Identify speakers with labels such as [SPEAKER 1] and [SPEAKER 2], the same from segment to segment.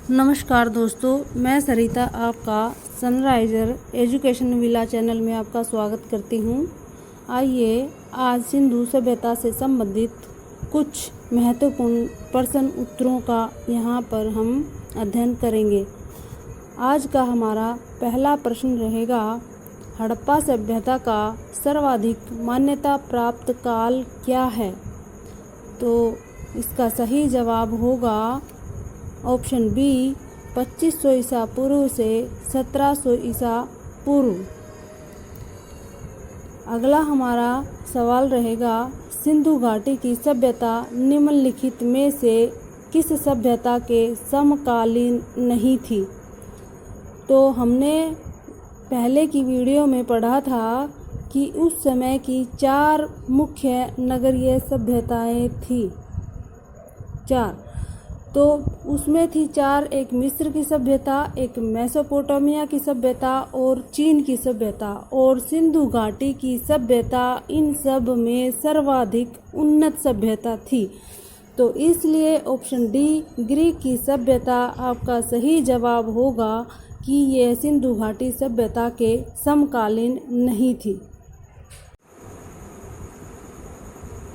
[SPEAKER 1] नमस्कार दोस्तों, मैं सरिता आपका सनराइजर एजुकेशन विला चैनल में आपका स्वागत करती हूँ। आइए आज सिंधु सभ्यता से संबंधित कुछ महत्वपूर्ण प्रश्न उत्तरों का यहाँ पर हम अध्ययन करेंगे। आज का हमारा पहला प्रश्न रहेगा, हड़प्पा सभ्यता का सर्वाधिक मान्यता प्राप्त काल क्या है? तो इसका सही जवाब होगा ऑप्शन बी, 2500 ईसा पूर्व से 1700 ईसा पूर्व। अगला हमारा सवाल रहेगा, सिंधु घाटी की सभ्यता निम्नलिखित में से किस सभ्यता के समकालीन नहीं थी? तो हमने पहले की वीडियो में पढ़ा था कि उस समय की 4 मुख्य नगरीय सभ्यताएं थी। 4 तो उसमें थी 4, एक मिस्र की सभ्यता, एक मेसोपोटामिया की सभ्यता और चीन की सभ्यता और सिंधु घाटी की सभ्यता इन सब में सर्वाधिक उन्नत सभ्यता थी। तो इसलिए ऑप्शन डी, ग्रीक की सभ्यता आपका सही जवाब होगा कि यह सिंधु घाटी सभ्यता के समकालीन नहीं थी।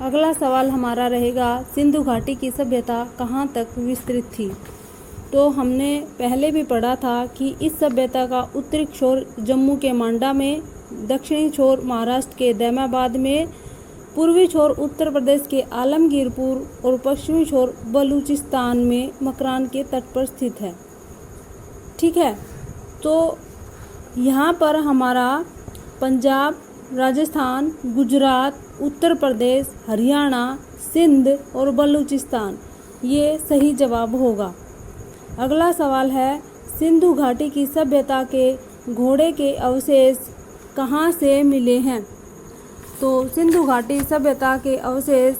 [SPEAKER 1] अगला सवाल हमारा रहेगा, सिंधु घाटी की सभ्यता कहाँ तक विस्तृत थी? तो हमने पहले भी पढ़ा था कि इस सभ्यता का उत्तरी छोर जम्मू के मांडा में, दक्षिणी छोर महाराष्ट्र के दैमाबाद में, पूर्वी छोर उत्तर प्रदेश के आलमगीरपुर और पश्चिमी छोर बलूचिस्तान में मकरान के तट पर स्थित है। ठीक है, तो यहाँ पर हमारा पंजाब, राजस्थान, गुजरात, उत्तर प्रदेश, हरियाणा, सिंध और बलूचिस्तान ये सही जवाब होगा। अगला सवाल है, सिंधु घाटी की सभ्यता के घोड़े के अवशेष कहाँ से मिले हैं? तो सिंधु घाटी सभ्यता के अवशेष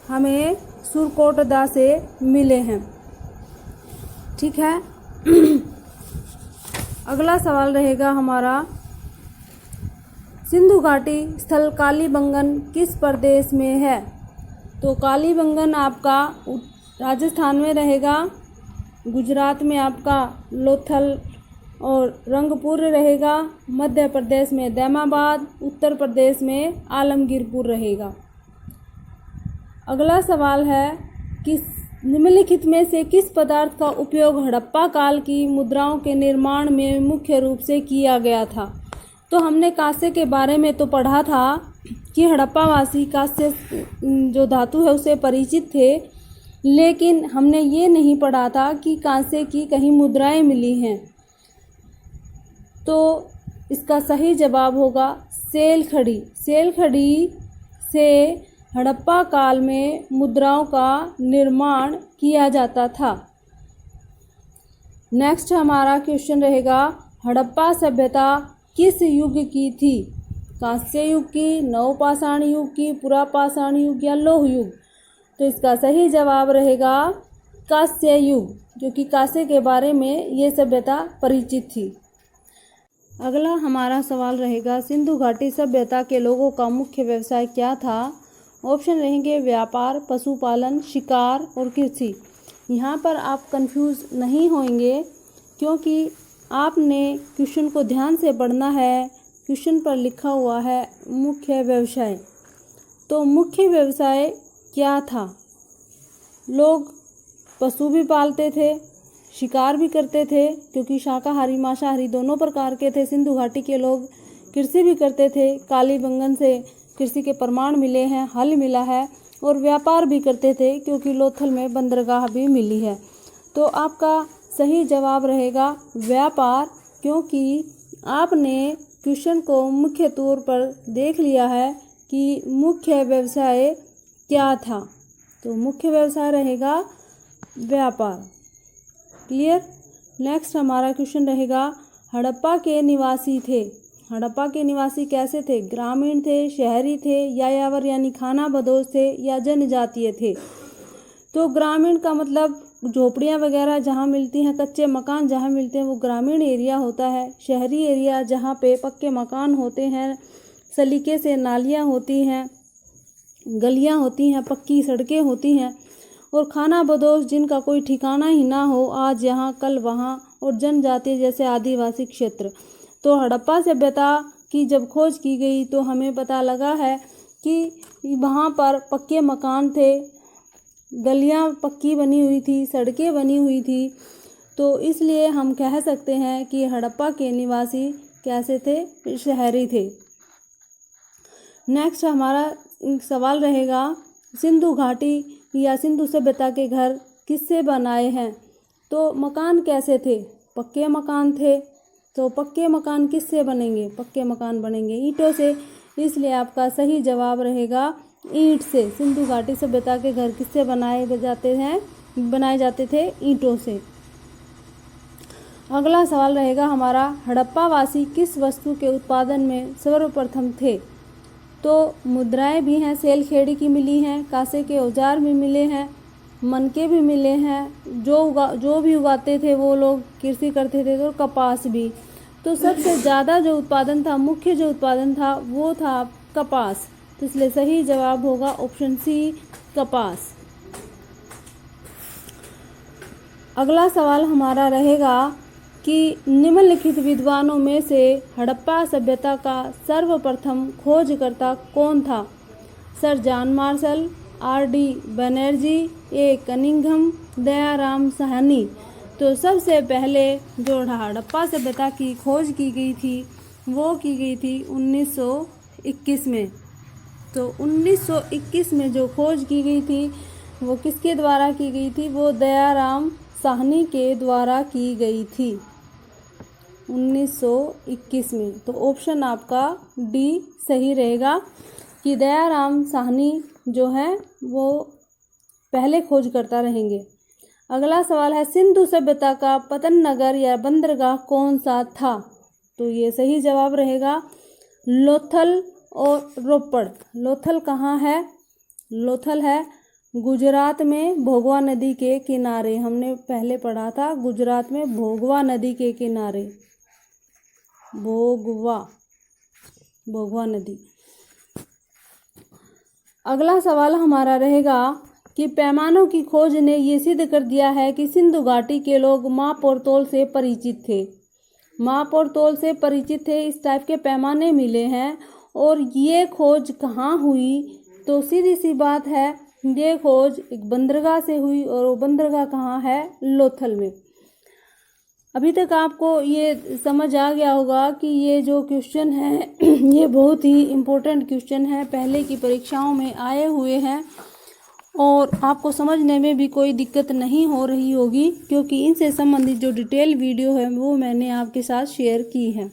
[SPEAKER 1] हमें सुरकोटदा से मिले हैं। ठीक है। अगला सवाल रहेगा हमारा, सिंधु घाटी स्थल कालीबंगन किस प्रदेश में है? तो कालीबंगन आपका राजस्थान में रहेगा, गुजरात में आपका लोथल और रंगपुर रहेगा, मध्य प्रदेश में दैमाबाद, उत्तर प्रदेश में आलमगीरपुर रहेगा। अगला सवाल है कि निम्नलिखित में से किस पदार्थ का उपयोग हड़प्पा काल की मुद्राओं के निर्माण में मुख्य रूप से किया गया था? तो हमने कांसे के बारे में तो पढ़ा था कि हड़प्पावासी कांसे जो धातु है उसे परिचित थे, लेकिन हमने ये नहीं पढ़ा था कि कांसे की कहीं मुद्राएं मिली हैं। तो इसका सही जवाब होगा सेलखड़ी। सेलखड़ी से हड़प्पा काल में मुद्राओं का निर्माण किया जाता था। नेक्स्ट हमारा क्वेश्चन रहेगा, हड़प्पा सभ्यता किस युग की थी? कांस्य युग की, नवपाषाण युग की, पुरापाषाण युग या लौह युग? तो इसका सही जवाब रहेगा कांस्य युग, जो कि कांसे के बारे में ये सभ्यता परिचित थी। अगला हमारा सवाल रहेगा, सिंधु घाटी सभ्यता के लोगों का मुख्य व्यवसाय क्या था? ऑप्शन रहेंगे व्यापार, पशुपालन, शिकार और कृषि। यहाँ पर आप कंफ्यूज नहीं होंगे क्योंकि आपने क्वेश्चन को ध्यान से पढ़ना है। क्वेश्चन पर लिखा हुआ है मुख्य व्यवसाय। तो मुख्य व्यवसाय क्या था? लोग पशु भी पालते थे, शिकार भी करते थे, क्योंकि शाकाहारी मांसाहारी दोनों प्रकार के थे सिंधु घाटी के लोग। कृषि भी करते थे, कालीबंगन से कृषि के प्रमाण मिले हैं, हल मिला है, और व्यापार भी करते थे क्योंकि लोथल में बंदरगाह भी मिली है। तो आपका सही जवाब रहेगा व्यापार, क्योंकि आपने क्वेश्चन को मुख्य तौर पर देख लिया है कि मुख्य व्यवसाय क्या था। तो मुख्य व्यवसाय रहेगा व्यापार। क्लियर। नेक्स्ट हमारा क्वेश्चन रहेगा, हड़प्पा के निवासी थे। हड़प्पा के निवासी कैसे थे? ग्रामीण थे, शहरी थे, यायावर यानी खाना बदोश थे या जनजातीय थे? तो ग्रामीण का मतलब झोपड़ियाँ वगैरह जहाँ मिलती हैं, कच्चे मकान जहाँ मिलते हैं वो ग्रामीण एरिया होता है। शहरी एरिया जहाँ पे पक्के मकान होते हैं, सलीके से नालियाँ होती हैं, गलियाँ होती हैं, पक्की सड़कें होती हैं, और खाना बदोश जिनका कोई ठिकाना ही ना हो, आज यहाँ कल वहाँ, और जनजाति जैसे आदिवासी क्षेत्र। तो हड़प्पा सभ्यता की जब खोज की गई तो हमें पता लगा है कि वहाँ पर पक्के मकान थे, गलियाँ पक्की बनी हुई थी, सड़कें बनी हुई थी। तो इसलिए हम कह सकते हैं कि हड़प्पा के निवासी कैसे थे, शहरी थे। नेक्स्ट हमारा सवाल रहेगा, सिंधु घाटी या सिंधु सभ्यता के घर किससे बनाए हैं? तो मकान कैसे थे? पक्के मकान थे। तो पक्के मकान किससे बनेंगे? पक्के मकान बनेंगे ईंटों से। इसलिए आपका सही जवाब रहेगा ईंट से। सिंधु घाटी सभ्यता के घर किससे बनाए जाते थे? ईंटों से। अगला सवाल रहेगा हमारा, हड़प्पा वासी किस वस्तु के उत्पादन में सर्वप्रथम थे? तो मुद्राएं भी हैं, सेल खेड़ी की मिली हैं, कांसे के औजार भी मिले हैं, मनके भी मिले हैं। जो भी उगाते थे वो लोग कृषि करते थे, तो कपास भी। तो सबसे ज़्यादा जो उत्पादन था, मुख्य जो उत्पादन था वो था कपास। तो इसलिए सही जवाब होगा ऑप्शन सी, कपास। अगला सवाल हमारा रहेगा कि निम्नलिखित विद्वानों में से हड़प्पा सभ्यता का सर्वप्रथम खोजकर्ता कौन था? Sir John Marshall, RD. Banerjee, A. Cunningham, Dayaram Sahni. तो सबसे पहले जो हड़प्पा सभ्यता की खोज की गई थी वो की गई थी 1921 में। तो 1921 में जो खोज की गई थी वो किसके द्वारा की गई थी? वो दयाराम साहनी के द्वारा की गई थी 1921 में। तो ऑप्शन आपका डी सही रहेगा कि दयाराम साहनी जो है वो पहले खोजकर्ता रहेंगे। अगला सवाल है, सिंधु सभ्यता का पतन नगर या बंदरगाह कौन सा था? तो ये सही जवाब रहेगा लोथल और रोपड़। लोथल कहाँ है? लोथल है गुजरात में, भोगवा नदी के किनारे। हमने पहले पढ़ा था गुजरात में भोगवा नदी के किनारे, भोगवा नदी। अगला सवाल हमारा रहेगा कि पैमानों की खोज ने ये सिद्ध कर दिया है कि सिंधु घाटी के लोग माप और तौल से परिचित थे। माप और तौल से परिचित थे, इस टाइप के पैमाने मिले हैं। और ये खोज कहाँ हुई? तो सीधी सी बात है, ये खोज एक बंदरगाह से हुई, और वो बंदरगाह कहाँ है? लोथल में। अभी तक आपको ये समझ आ गया होगा कि ये जो क्वेश्चन है ये बहुत ही इम्पोर्टेंट क्वेश्चन है, पहले की परीक्षाओं में आए हुए हैं, और आपको समझने में भी कोई दिक्कत नहीं हो रही होगी, क्योंकि इनसे संबंधित जो डिटेल वीडियो है वो मैंने आपके साथ शेयर की है।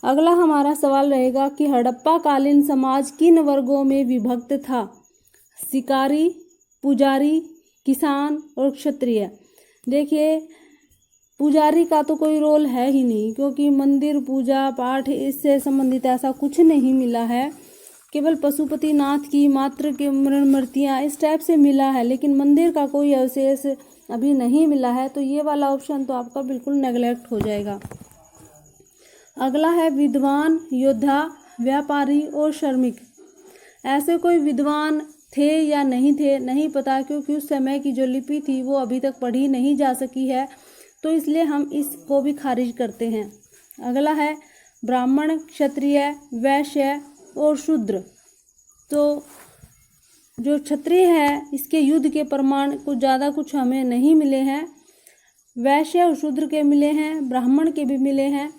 [SPEAKER 1] अगला हमारा सवाल रहेगा कि हड़प्पा कालीन समाज किन वर्गों में विभक्त था? शिकारी, पुजारी, किसान और क्षत्रिय। देखिए, पुजारी का तो कोई रोल है ही नहीं, क्योंकि मंदिर पूजा पाठ इससे संबंधित ऐसा कुछ नहीं मिला है। केवल पशुपतिनाथ की मात्र के मूर्तियाँ इस टाइप से मिला है, लेकिन मंदिर का कोई अवशेष अभी नहीं मिला है। तो ये वाला ऑप्शन तो आपका बिल्कुल नेगलेक्ट हो जाएगा। अगला है विद्वान, योद्धा, व्यापारी और श्रमिक। ऐसे कोई विद्वान थे या नहीं थे नहीं पता, क्योंकि उस समय की जो लिपि थी वो अभी तक पढ़ी नहीं जा सकी है, तो इसलिए हम इसको भी खारिज करते हैं। अगला है ब्राह्मण, क्षत्रिय, वैश्य और शूद्र। तो जो क्षत्रिय है इसके युद्ध के प्रमाण कुछ ज़्यादा कुछ हमें नहीं मिले हैं। वैश्य और शूद्र के मिले हैं, ब्राह्मण के भी मिले हैं।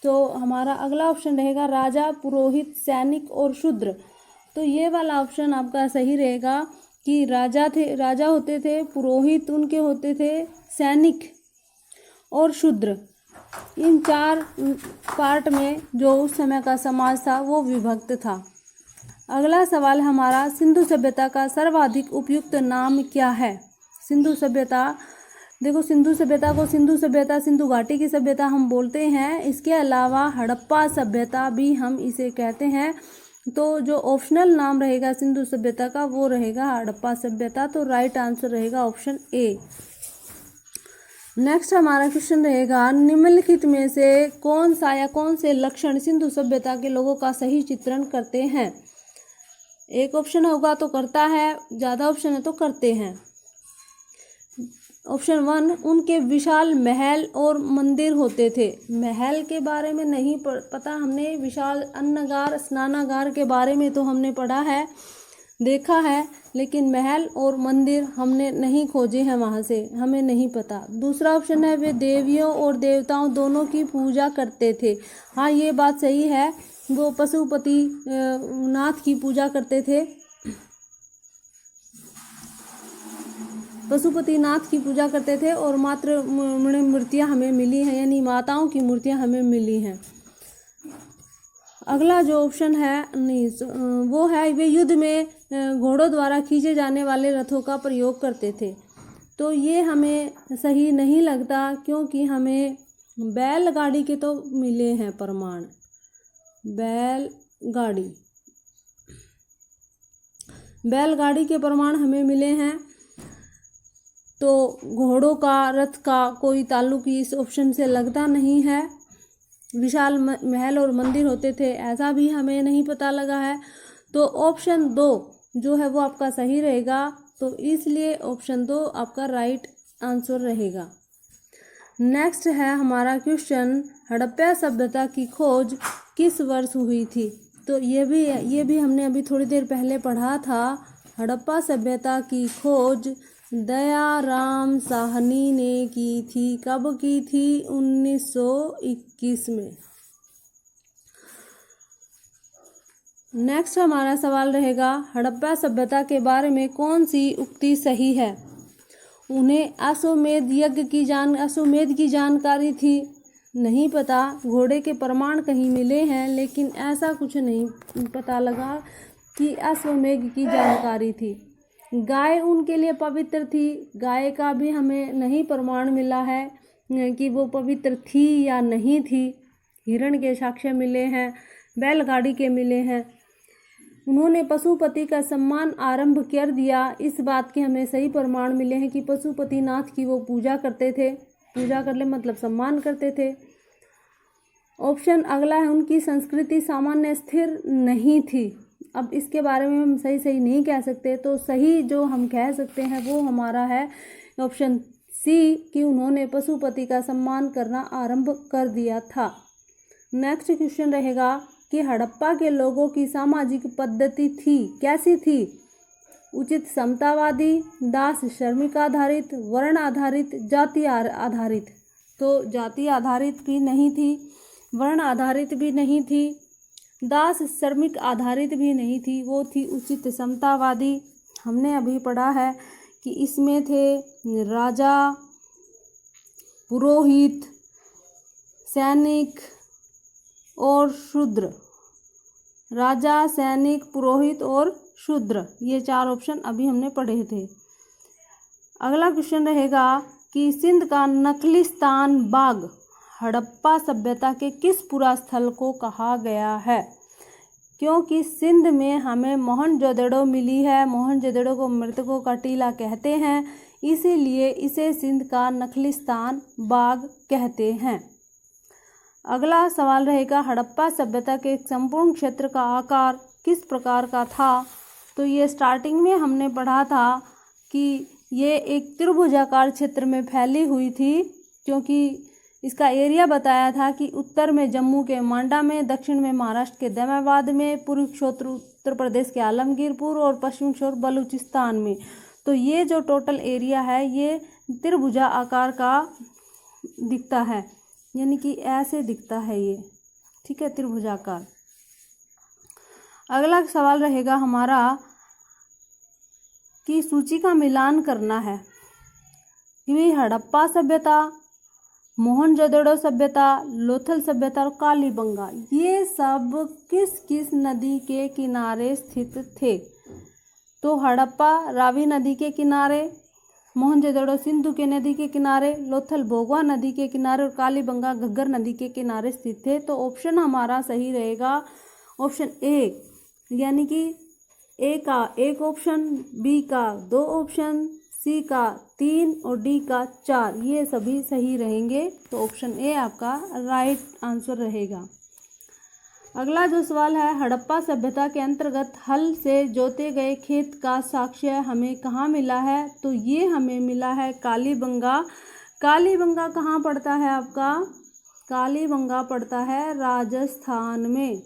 [SPEAKER 1] तो हमारा अगला ऑप्शन रहेगा राजा, पुरोहित, सैनिक और शूद्र। तो ये वाला ऑप्शन आपका सही रहेगा कि राजा होते थे, पुरोहित उनके होते थे, सैनिक और शूद्र। इन 4 पार्ट में जो उस समय का समाज था वो विभक्त था। अगला सवाल हमारा, सिंधु सभ्यता का सर्वाधिक उपयुक्त नाम क्या है? सिंधु सभ्यता, देखो सिंधु सभ्यता को सिंधु घाटी की सभ्यता हम बोलते हैं। इसके अलावा हड़प्पा सभ्यता भी हम इसे कहते हैं, तो जो ऑप्शनल नाम रहेगा सिंधु सभ्यता का वो रहेगा हड़प्पा सभ्यता। तो राइट आंसर रहेगा ऑप्शन ए। नेक्स्ट हमारा क्वेश्चन रहेगा निम्नलिखित में से कौन सा या कौन से लक्षण सिंधु सभ्यता के लोगों का सही चित्रण करते हैं। एक ऑप्शन होगा तो करता है, ज़्यादा ऑप्शन है तो करते हैं। ऑप्शन 1, उनके विशाल महल और मंदिर होते थे। महल के बारे में नहीं पता हमने, विशाल अन्नगार स्नानागार के बारे में तो हमने पढ़ा है, देखा है, लेकिन महल और मंदिर हमने नहीं खोजे हैं, वहाँ से हमें नहीं पता। दूसरा ऑप्शन है वे देवियों और देवताओं दोनों की पूजा करते थे। हाँ, ये बात सही है, वो पशुपति नाथ की पूजा करते थे, पशुपतिनाथ की पूजा करते थे और मात्र मूर्तियाँ हमें मिली हैं, यानी माताओं की मूर्तियाँ हमें मिली हैं। अगला जो ऑप्शन है नहीं वो है वे युद्ध में घोड़ों द्वारा खींचे जाने वाले रथों का प्रयोग करते थे। तो ये हमें सही नहीं लगता, क्योंकि हमें बैलगाड़ी के तो मिले हैं प्रमाण। बैलगाड़ी के प्रमाण हमें मिले हैं, तो घोड़ों का रथ का कोई ताल्लुक इस ऑप्शन से लगता नहीं है। विशाल महल और मंदिर होते थे, ऐसा भी हमें नहीं पता लगा है। तो ऑप्शन 2 जो है वो आपका सही रहेगा, तो इसलिए ऑप्शन 2 आपका राइट आंसर रहेगा। नेक्स्ट है हमारा क्वेश्चन हड़प्पा सभ्यता की खोज किस वर्ष हुई थी। तो ये भी हमने अभी थोड़ी देर पहले पढ़ा था। हड़प्पा सभ्यता की खोज दयाराम साहनी ने की थी। कब की थी? 1921 में। नेक्स्ट हमारा सवाल रहेगा हड़प्पा सभ्यता के बारे में कौन सी उक्ति सही है। उन्हें अश्वमेध की जानकारी थी, नहीं पता। घोड़े के प्रमाण कहीं मिले हैं, लेकिन ऐसा कुछ नहीं पता लगा कि अश्वमेध की जानकारी थी। गाय उनके लिए पवित्र थी, गाय का भी हमें नहीं प्रमाण मिला है कि वो पवित्र थी या नहीं थी। हिरण के साक्ष्य मिले हैं, बैलगाड़ी के मिले हैं। उन्होंने पशुपति का सम्मान आरंभ कर दिया, इस बात के हमें सही प्रमाण मिले हैं कि पशुपतिनाथ की वो पूजा करते थे। पूजा कर ले मतलब सम्मान करते थे। ऑप्शन अगला है उनकी संस्कृति सामान्य स्थिर नहीं थी। अब इसके बारे में हम सही नहीं कह सकते, तो सही जो हम कह सकते हैं वो हमारा है ऑप्शन सी कि उन्होंने पशुपति का सम्मान करना आरंभ कर दिया था। नेक्स्ट क्वेश्चन रहेगा कि हड़प्पा के लोगों की सामाजिक पद्धति थी, कैसी थी? उचित समतावादी, दास श्रमिक आधारित, वर्ण आधारित, जाति आधारित। तो जाति आधारित भी नहीं थी, वर्ण आधारित भी नहीं थी, दास श्रमिक आधारित भी नहीं थी, वो थी उचित समतावादी। हमने अभी पढ़ा है कि इसमें थे राजा, पुरोहित, सैनिक और शूद्र। राजा, सैनिक, पुरोहित और शूद्र, ये 4 ऑप्शन अभी हमने पढ़े थे। अगला क्वेश्चन रहेगा कि सिंध का नखलिस्तान बाग हड़प्पा सभ्यता के किस पुरा स्थल को कहा गया है? क्योंकि सिंध में हमें मोहनजोदड़ो मिली है, मोहनजोदड़ो को मृतकों का टीला कहते हैं, इसीलिए इसे सिंध का नखलिस्तान बाग कहते हैं। अगला सवाल रहेगा हड़प्पा सभ्यता के संपूर्ण क्षेत्र का आकार किस प्रकार का था? तो ये स्टार्टिंग में हमने पढ़ा था कि ये एक त्रिभुजाकार क्षेत्र में फैली हुई थी, क्योंकि इसका एरिया बताया था कि उत्तर में जम्मू के मांडा में, दक्षिण में महाराष्ट्र के दमाबाद में, पूर्वी क्षेत्र उत्तर प्रदेश के आलमगीरपुर और पश्चिम क्षेत्र बलूचिस्तान में। तो ये जो टोटल एरिया है ये त्रिभुजा आकार का दिखता है, यानी कि ऐसे दिखता है ये, ठीक है, त्रिभुजाकार। अगला सवाल रहेगा हमारा कि सूची का मिलान करना है कि हड़प्पा सभ्यता, मोहनजोदड़ो सभ्यता, लोथल सभ्यता और कालीबंगा ये सब किस किस नदी के किनारे स्थित थे? तो हड़प्पा रावी नदी के किनारे, मोहनजोदड़ो सिंधु के नदी के किनारे, लोथल भोगवा नदी के किनारे और कालीबंगा घग्गर नदी के किनारे स्थित थे। तो ऑप्शन हमारा सही रहेगा ऑप्शन ए यानी कि ए का एक ऑप्शन, बी का 2 ऑप्शन, सी का 3 और डी का 4, ये सभी सही रहेंगे। तो ऑप्शन ए आपका राइट आंसर रहेगा। अगला जो सवाल है, हड़प्पा सभ्यता के अंतर्गत हल से जोते गए खेत का साक्ष्य हमें कहाँ मिला है? तो ये हमें मिला है कालीबंगा। कालीबंगा कहाँ पड़ता है आपका? कालीबंगा पड़ता है राजस्थान में।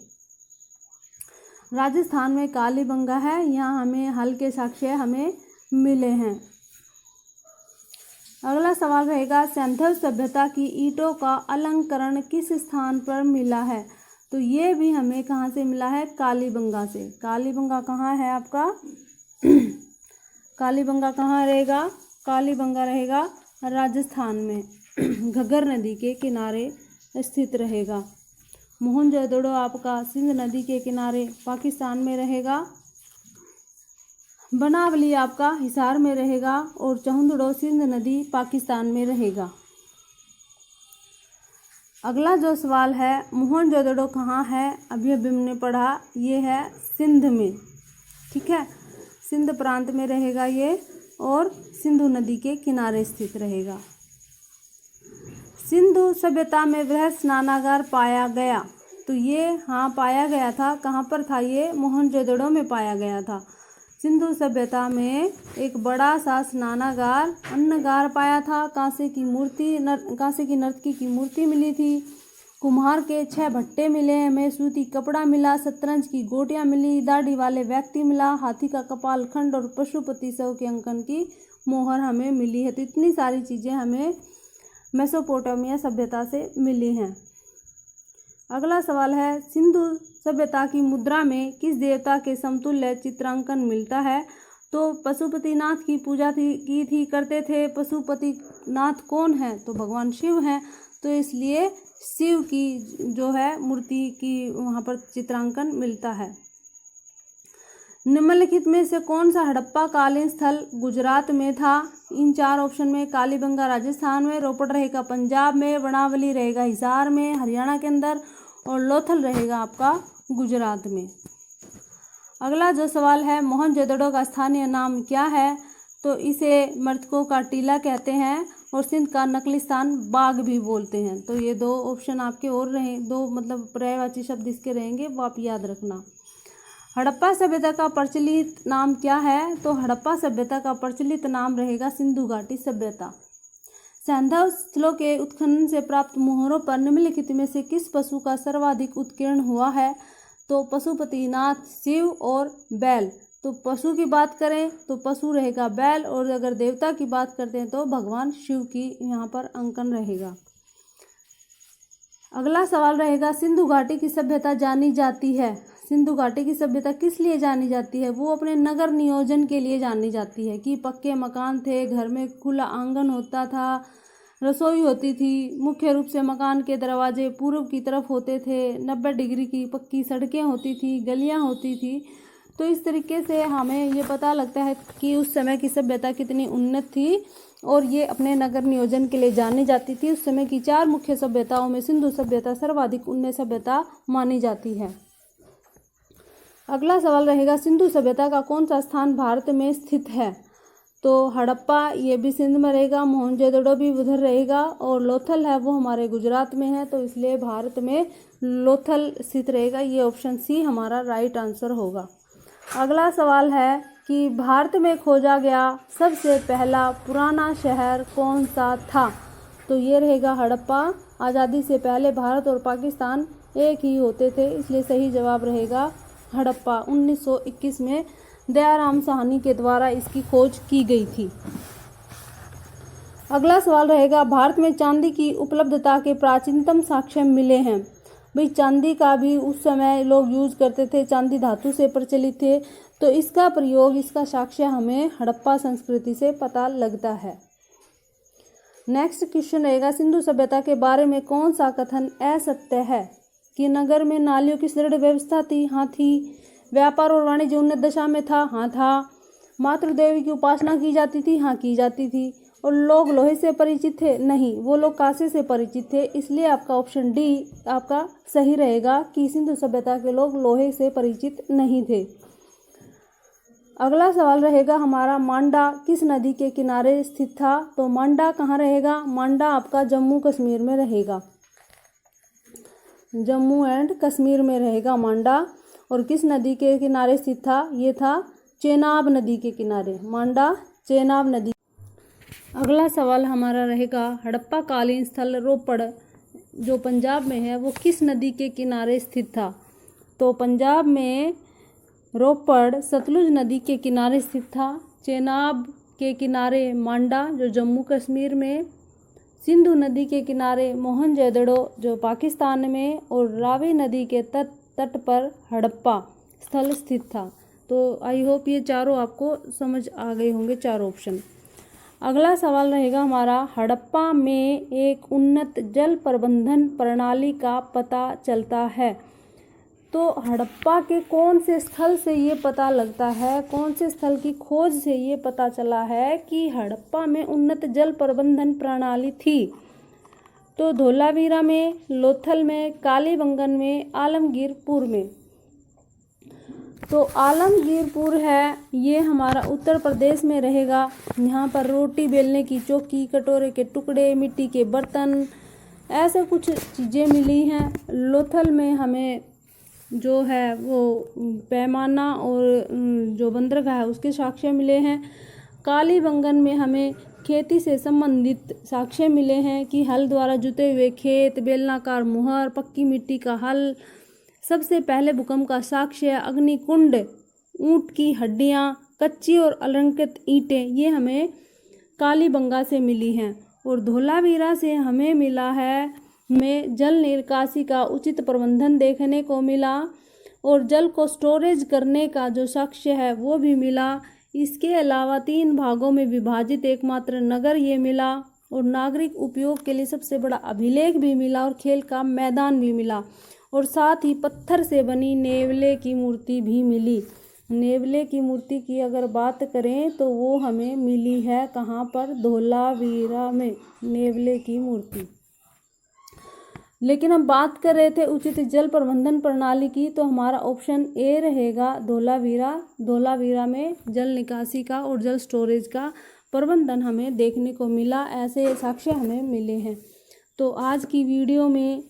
[SPEAKER 1] राजस्थान में कालीबंगा है, यहाँ हमें हल के साक्ष्य हमें मिले हैं। अगला सवाल रहेगा, सिंधु सभ्यता की ईंटों का अलंकरण किस स्थान पर मिला है? तो ये भी हमें कहाँ से मिला है? कालीबंगा से। कालीबंगा कहाँ है आपका? कालीबंगा कहाँ रहेगा? कालीबंगा रहेगा राजस्थान में, घग्गर नदी के किनारे स्थित रहेगा। मोहनजोदड़ो आपका सिंध नदी के किनारे पाकिस्तान में रहेगा। बनावली आपका हिसार में रहेगा और चहुंदड़ो सिंध नदी पाकिस्तान में रहेगा। अगला जो सवाल है, मोहनजोदड़ो कहाँ है? अभी हमने पढ़ा, ये है सिंध में, ठीक है, सिंध प्रांत में रहेगा ये और सिंधु नदी के किनारे स्थित रहेगा। सिंधु सभ्यता में वृहद स्नानागार पाया गया, तो ये हाँ पाया गया था। कहाँ पर था ये? मोहनजोदड़ो में पाया गया था। सिंधु सभ्यता में एक बड़ा सा स्नानागार, अन्नगार पाया था। कांसे की नर्तकी की मूर्ति मिली थी। कुम्हार के 6 भट्टे मिले हमें, सूती कपड़ा मिला, शतरंज की गोटियां मिली, दाढ़ी वाले व्यक्ति मिला, हाथी का कपाल खंड और पशुपति शव के अंकन की मोहर हमें मिली है। तो इतनी सारी चीज़ें हमें मेसोपोटामिया सभ्यता से मिली हैं। अगला सवाल है, सिंधु सभ्यता की मुद्रा में किस देवता के समतुल्य चित्रांकन मिलता है? तो पशुपतिनाथ की पूजा करते थे। पशुपतिनाथ कौन है? तो भगवान शिव हैं। तो इसलिए शिव की जो है मूर्ति की वहाँ पर चित्रांकन मिलता है। निम्नलिखित में से कौन सा हड़प्पा कालीन स्थल गुजरात में था? इन 4 ऑप्शन में कालीबंगा राजस्थान में, रोपड़ रहेगा पंजाब में, बनावली रहेगा हिसार में हरियाणा के अंदर और लोथल रहेगा आपका गुजरात में। अगला जो सवाल है, मोहनजोदड़ो का स्थानीय नाम क्या है? तो इसे मृतकों का टीला कहते हैं और सिंध का नकलिस्तान बाग भी बोलते हैं। तो ये 2 ऑप्शन आपके और रहे, 2 मतलब पर्यायवाची शब्द इसके रहेंगे, वो आप याद रखना। हड़प्पा सभ्यता का प्रचलित नाम क्या है? तो हड़प्पा सभ्यता का प्रचलित नाम रहेगा सिंधु घाटी सभ्यता। सैंधव स्थलों के उत्खनन से प्राप्त मोहरों पर निम्नलिखित में से किस पशु का सर्वाधिक उत्कीर्ण हुआ है? तो पशुपतिनाथ, शिव और बैल। तो पशु की बात करें तो पशु रहेगा बैल, और अगर देवता की बात करते हैं तो भगवान शिव की यहाँ पर अंकन रहेगा। अगला सवाल रहेगा, सिंधु घाटी की सभ्यता जानी जाती है। सिंधु घाटी की सभ्यता किस लिए जानी जाती है? वो अपने नगर नियोजन के लिए जानी जाती है कि पक्के मकान थे, घर में खुला आंगन होता था, रसोई होती थी, मुख्य रूप से मकान के दरवाजे पूर्व की तरफ होते थे, 90 डिग्री की पक्की सड़कें होती थी, गलियां होती थी। तो इस तरीके से हमें ये पता लगता है कि उस समय की सभ्यता कितनी उन्नत थी और ये अपने नगर नियोजन के लिए जानी जाती थी। उस समय की 4 मुख्य सभ्यताओं में सिंधु सभ्यता सर्वाधिक उन्नत सभ्यता मानी जाती है। अगला सवाल रहेगा, सिंधु सभ्यता का कौन सा स्थान भारत में स्थित है? तो हड़प्पा ये भी सिंध में रहेगा, मोहनजोदड़ो भी उधर रहेगा और लोथल है वो हमारे गुजरात में है। तो इसलिए भारत में लोथल स्थित रहेगा। ये ऑप्शन सी हमारा राइट आंसर होगा। अगला सवाल है कि भारत में खोजा गया सबसे पहला पुराना शहर कौन सा था? तो ये रहेगा हड़प्पा। आज़ादी से पहले भारत और पाकिस्तान एक ही होते थे, इसलिए सही जवाब रहेगा हड़प्पा। 1921 में दयाराम साहनी के द्वारा इसकी खोज की गई थी। अगला सवाल रहेगा, भारत में चांदी की उपलब्धता के प्राचीनतम साक्ष्य मिले हैं। भाई चांदी का भी उस समय लोग यूज करते थे, चांदी धातु से प्रचलित थे, तो इसका प्रयोग, इसका साक्ष्य हमें हड़प्पा संस्कृति से पता लगता है। नेक्स्ट क्वेश्चन रहेगा, सिंधु सभ्यता के बारे में कौन सा कथन असत्य है? कि नगर में नालियों की दृढ़ व्यवस्था थी? हाँ थी। व्यापार और वाणिज्य उन्नत दशा में था? हाँ था। मातृ देवी की उपासना की जाती थी? हाँ, की जाती थी। और लोग लोहे से परिचित थे? नहीं, वो लोग कांसे से परिचित थे। इसलिए आपका ऑप्शन डी आपका सही रहेगा कि सिंधु सभ्यता के लोग लोहे से परिचित नहीं थे। अगला सवाल रहेगा हमारा, मांडा किस नदी के किनारे स्थित था? तो मांडा कहाँ रहेगा? मांडा आपका जम्मू कश्मीर में रहेगा, जम्मू एंड कश्मीर में रहेगा मांडा। और किस नदी के किनारे स्थित था? ये था चेनाब नदी के किनारे, मांडा चेनाब नदी। अगला सवाल हमारा रहेगा, हड़प्पा कालीन स्थल रोपड़ जो पंजाब में है वो किस नदी के किनारे स्थित था? तो पंजाब में रोपड़ सतलुज नदी के किनारे स्थित था। चेनाब के किनारे मांडा जो जम्मू कश्मीर में, सिंधु नदी के किनारे मोहनजोदड़ो जो पाकिस्तान में, और रावी नदी के तट पर हड़प्पा स्थल स्थित था। तो आई होप ये चारों आपको समझ आ गए होंगे, चारों ऑप्शन। अगला सवाल रहेगा हमारा, हड़प्पा में एक उन्नत जल प्रबंधन प्रणाली का पता चलता है? तो हड़प्पा के कौन से स्थल से ये पता लगता है, कौन से स्थल की खोज से ये पता चला है कि हड़प्पा में उन्नत जल प्रबंधन प्रणाली थी? तो धोलावीरा में, लोथल में, कालीबंगन में, आलमगीरपुर में। तो आलमगीरपुर है ये हमारा उत्तर प्रदेश में रहेगा। यहाँ पर रोटी बेलने की चौकी, कटोरे के टुकड़े, मिट्टी के बर्तन, ऐसे कुछ चीज़ें मिली हैं। लोथल में हमें जो है वो पैमाना और जो बंदरगाह है उसके साक्ष्य मिले हैं। कालीबंगन में हमें खेती से संबंधित साक्ष्य मिले हैं कि हल द्वारा जुते हुए खेत, बेलनाकार मुहर, पक्की मिट्टी का हल। सबसे पहले भूकंप का साक्ष्य, अग्निकुंड, ऊंट की हड्डियां, कच्ची और अलंकृत ईंटें, ये हमें कालीबंगा से मिली हैं। और धोलावीरा से हमें मिला है में जल निकासी का उचित प्रबंधन देखने को मिला, और जल को स्टोरेज करने का जो साक्ष्य है वो भी मिला। इसके अलावा 3 भागों में विभाजित एकमात्र नगर ये मिला, और नागरिक उपयोग के लिए सबसे बड़ा अभिलेख भी मिला, और खेल का मैदान भी मिला, और साथ ही पत्थर से बनी नेवले की मूर्ति भी मिली। नेवले की मूर्ति की अगर बात करें तो वो हमें मिली है कहाँ पर? धोलावीरा में, नेवले की मूर्ति। लेकिन हम बात कर रहे थे उचित जल प्रबंधन प्रणाली की, तो हमारा ऑप्शन ए रहेगा धोलावीरा। धोलावीरा में जल निकासी का और जल स्टोरेज का प्रबंधन हमें देखने को मिला, ऐसे साक्ष्य हमें मिले हैं। तो आज की वीडियो में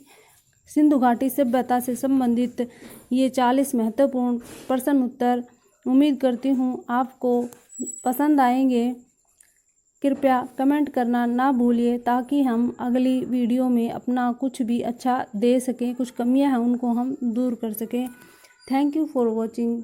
[SPEAKER 1] सिंधु घाटी सभ्यता से संबंधित ये 40 महत्वपूर्ण प्रश्न उत्तर उम्मीद करती हूँ आपको पसंद आएंगे। कृपया कमेंट करना ना भूलिए ताकि हम अगली वीडियो में अपना कुछ भी अच्छा दे सकें, कुछ कमियां हैं उनको हम दूर कर सकें। Thank you for watching.